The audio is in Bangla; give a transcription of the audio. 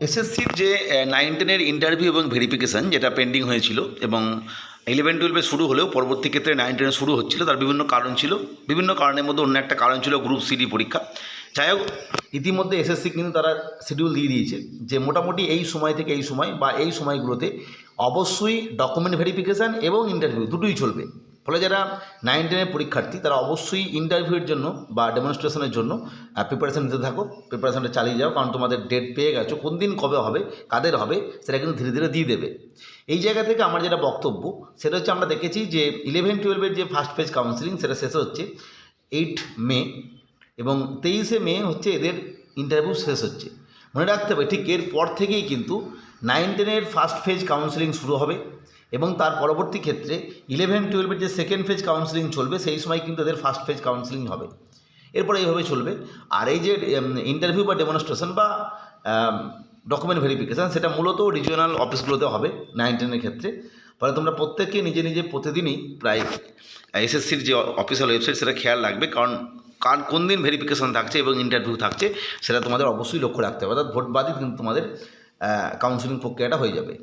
এসএসসির যে 9-10-এর ইন্টারভিউ এবং ভেরিফিকেশান যেটা পেন্ডিং হয়েছিল এবং 11-12-এ শুরু হলেও পরবর্তী ক্ষেত্রে 9-10-এ শুরু হচ্ছিল, তার বিভিন্ন কারণ ছিল। বিভিন্ন কারণের মধ্যে অন্য একটা কারণ ছিল গ্রুপ সিডি পরীক্ষা। যাই হোক, ইতিমধ্যে এসএসসি কিন্তু তারা শিডিউল দিয়ে দিয়েছে যে মোটামুটি এই সময় থেকে এই সময় বা এই সময়গুলোতে অবশ্যই ডকুমেন্ট ভেরিফিকেশান এবং ইন্টারভিউ দুটোই চলবে। ফলে যারা 9-10-এর পরীক্ষার্থী তারা অবশ্যই ইন্টারভিউয়ের জন্য বা ডেমনস্ট্রেশনের জন্য প্রিপারেশান নিতে থাকো, প্রিপারেশানটা চালিয়ে যাও, কারণ তোমাদের ডেট পেয়ে গেছো, কোন দিন কবে হবে কাদের হবে সেটা কিন্তু ধীরে ধীরে দিয়ে দেবে। এই জায়গা থেকে আমার যেটা বক্তব্য সেটা হচ্ছে, আমরা দেখেছি যে 11-12-এর যে ফার্স্ট ফেজ কাউন্সিলিং সেটা শেষ হচ্ছে 8 মে এবং 23শে মে হচ্ছে এদের ইন্টারভিউ শেষ হচ্ছে। মনে রাখতে হবে ঠিক এর পর থেকেই কিন্তু 9-10-এর ফার্স্ট ফেজ কাউন্সিলিং শুরু হবে এবং তার পরবর্তী ক্ষেত্রে 11-12-এর যে সেকেন্ড ফেজ কাউন্সিলিং চলবে সেই সময় কিন্তু এদের ফার্স্ট ফেজ কাউন্সিলিং হবে। এরপরে এইভাবে চলবে। আর এই যে ইন্টারভিউ বা ডেমনস্ট্রেশন বা ডকুমেন্ট ভেরিফিকেশান সেটা মূলত রিজিওনাল অফিসগুলোতে হবে 9-10-এর ক্ষেত্রে। ফলে তোমরা প্রত্যেককে নিজে নিজে প্রতিদিনই প্রায় এসএসসির যে অফিসিয়াল ওয়েবসাইট সেটা খেয়াল রাখবে, কারণ কোন দিন ভেরিফিকেশান থাকছে এবং ইন্টারভিউ থাকছে সেটা তোমাদের অবশ্যই লক্ষ্য রাখতে হবে। অর্থাৎ ভোট বাদই কিন্তু তোমাদের কাউন্সিলিং প্রক্রিয়াটা হয়ে যাবে।